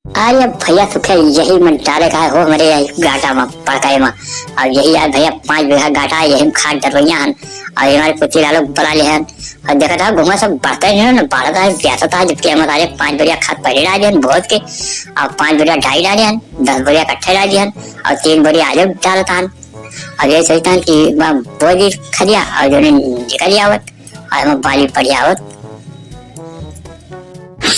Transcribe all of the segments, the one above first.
अरे भैया सुखे यही मन डाले का हो हमारे गाटा में पड़काए में। और यही यार भैया 5 बीघा गाटा है, यही खाद डरवैया हन और हमारे पुत्री लालो बना ले हन। और देखा था घूमा सब बढ़ता ही नहीं ना, बढ़ता है प्यासा था। जबकि हमारे 5 बढ़िया खाद पहले डाले हन बहुत के, और 5 बढ़िया ढाई डाले हन, 10 बढ़िया इकट्ठे डाले हन और 3 बढ़िया आलू डाला था। और ये सोचता हन कि बोझी खलिया और जो निकल आवत और हम बाली पड़ी आवत।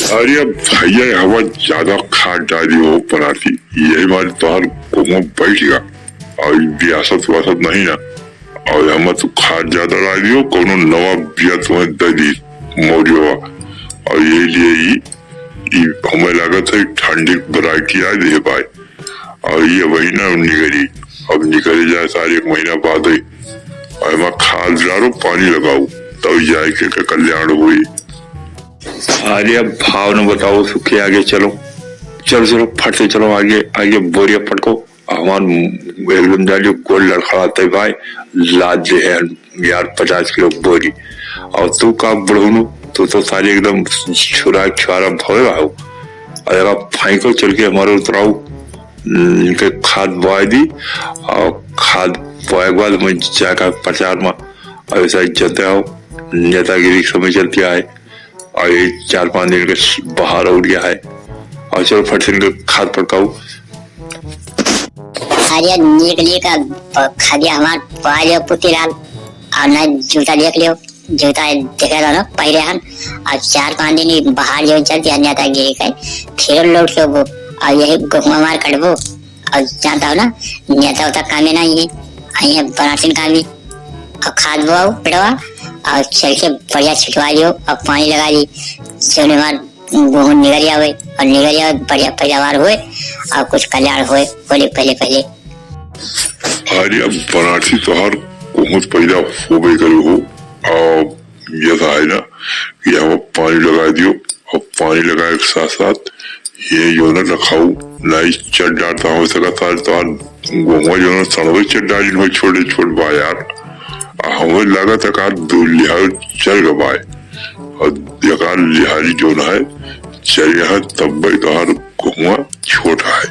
अरे भैया हवा ज्यादा खाद डाली हो बनाती, यही बात तोहर घूमो बैठेगा और बियासत वासत नहीं ना। और हम तो खाद ज्यादा डाली हो, कोनो नवा बिया तुम्हें दे दी मोरिया। और ये लिए ही हमें लागत है ठंडी वैरायटी आ दे पाए। और ये वही ना निकली, अब निकल जाए सारे 1 महीना बाद ही। और हम खाद डालो पानी लगाओ तब जाए के कल्याण हुई। अरे भाव न बताओ सुखे, आगे चलो चलो चलो फट से चलो आगे आगे बोरिया फटको। हमार एकदम डालियो गोल लड़खड़ाते भाई, लाद दे है यार 50 किलो बोरी। और तू का बढ़ू तू तो सारी एकदम छुरा छुरा भवे भाव। अरे फाइको चल के हमारे उतराऊ इनके खाद बोआ दी। और खाद बोए के बाद मैं जाकर प्रचार में और ऐसा जते आओ नेतागिरी समय चलती आए। और ये 4-5 दिन के बाहर उठ गया है। और चलो फट से खाद पड़काऊ। अरे निकली का खादिया हमार पाए पुती लाल और ना जूता देख लियो, जूता देखे ना पहले हन। और 4-5 दिन बाहर जो चलती है नेता गिरी का फिर लौट के वो और यही गुमा मार कटबो। और जानता हो ना नेता होता कामे नहीं है, आई है बनारसी कामी। और खाद बोआओ पिटवा और चल के बढ़िया छिटवा लियो और पानी लगा ली, सोने मार गेहूं निगरिया हुए और निगरिया बढ़िया पैदावार हुए और कुछ कल्याण हुए बोले पहले पहले। अरे अब बनारसी तोहर बहुत पैदा हो गई करो हो। और ये है ना कि हम पानी लगा दियो और पानी लगाए के साथ साथ ये जो ना रखाऊ नहीं चट डालता हो सका सारे तोहर गेहूं जो ना सड़वे चट डाली हो छोटे छोटे बा यार। हमें लगा था लिहाज चल गए और लिहाजी जो ना है चल यहाँ तब भाई तोहर घुमा छोटा है।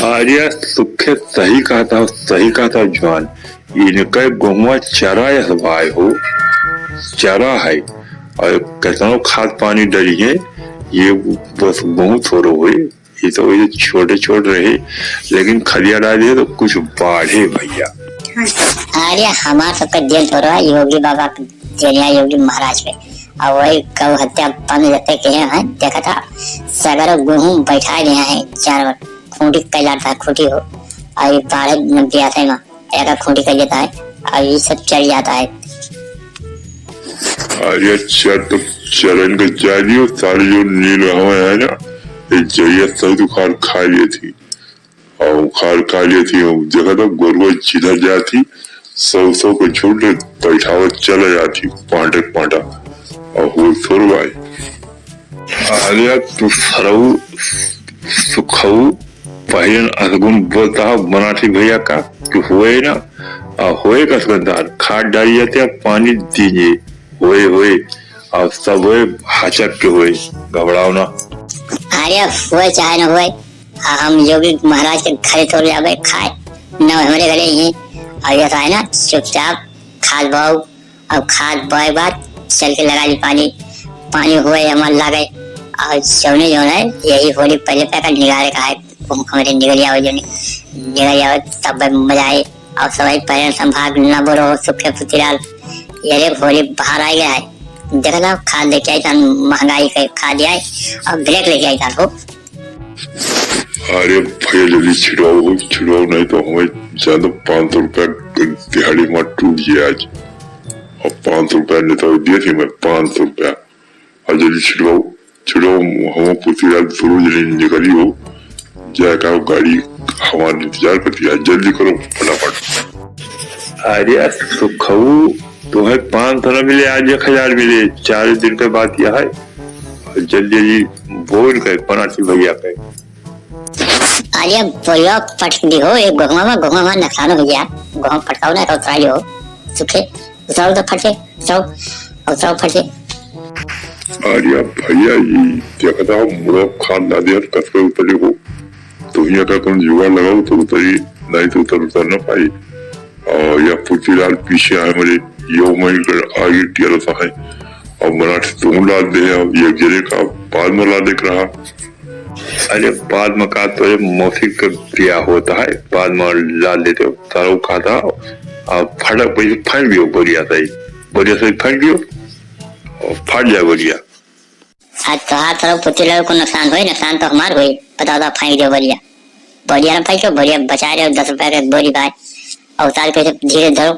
अरे सुखे सही कहा था जवान। इनके गुमा चरा या भाई हो चरा है। और कैसा खाद पानी डली है ये बस बहुत थोड़ो हुए। ये तो ये छोटे छोटे रहे लेकिन खलिया डाले तो कुछ बाढ़े भैया। अरे हमारा सबका जेल छोड़ा है योगी बाबा जेलिया योगी महाराज पे। और वही गौ हत्या बंद जते के हैं देखा था सगर गेहूं बैठा गया है 4 खूंटी कहलाता है खूंटी हो। और ये 12 दिया था ना एक खूंटी कह देता है और ये सब चल जाता है। अरे तो चरण के जालियो सारी जो नील हवा है ना ये जरिया सब तो खा ली थी और खा ली थी। देखा था गोरगो सीधा जाती 100 को छोड़ बैठावत चला जाती पांटा और वो थोड़वाई। अरे तू सरऊ सुखऊ पहले असगुन बोलता बनारसी भैया का कि हुए ना होए का सुगंधार खाद डाली जाते हैं पानी दीजिए होए और सब होए हाचक के होए घबराओ ना। अरे हुए चाहे न हुए हम योगी महाराज के घर थोड़े जावे खाए न हमारे घरे ही। और ये है ना चुपचाप खाद बोओ और खाद बोए बाद चल के लगा ली पानी हुए हमारे लगे। और सोने जो है यही होली पहले पैका निगारे का है हमारे निगरिया हो जो निगरिया हो तब मजा आए। और सभी पहले संभाग न बोलो सुखे पुतिलाल ये होली बाहर आ गया है। देखा था खाद लेके आई था महंगाई के खाद आए और ब्रेक लेके आई था हो। अरे भैया जल्दी छिड़वाओ नहीं तो हमें ज्यादा 500 रुपया दिहाड़ी में टूट गया आज। और 500 रुपया नहीं तो दिए थे मैं 500 रुपया। और जल्दी छिड़वाओ हम पुतिलाल जरूर निकली हो जाएगा गाड़ी हमारा इंतजार करती है जल्दी करो फटाफट। अरे सुखऊ तुम्हें 500 न मिले आज 1000 मिले 4 दिन के बाद यह है जल्दी बोल गए बनारसी भैया पे। अरे बोलियो पट दी हो एक घुमा में नुकसान हो गया गेहूं पटकाओ ना उतरा लो सुखे उतराओ तो फटे उतराओ फटे। अरे भैया ये देखा था मुड़ा खाद ला दिया कसकर उतरे को तो यहाँ का कौन जुगाड़ लगाओ तो उतरी नहीं तो उतर न पाई और या पुतीलाल पीछे आए मेरे यो मई कर आगे टियर सा है और मराठी तुम ला दे ये जरे का बाद में ला देख रहा। अरे बाद में का तो मौसी का ब्याह होता है बाद में ला देते हो सारा खाता फटक पैसे फट गयो बोलिया सही फट गयो और फट जाए बोलिया। आज कहा तरफ पुतीलाल को नुकसान तो हमार हुई पता था फेंक दियो बोलिया बोलिया ना फेंको बोलिया बचा रहे हो 10 रुपए का बोरी भाई और उतार के धीरे धरो।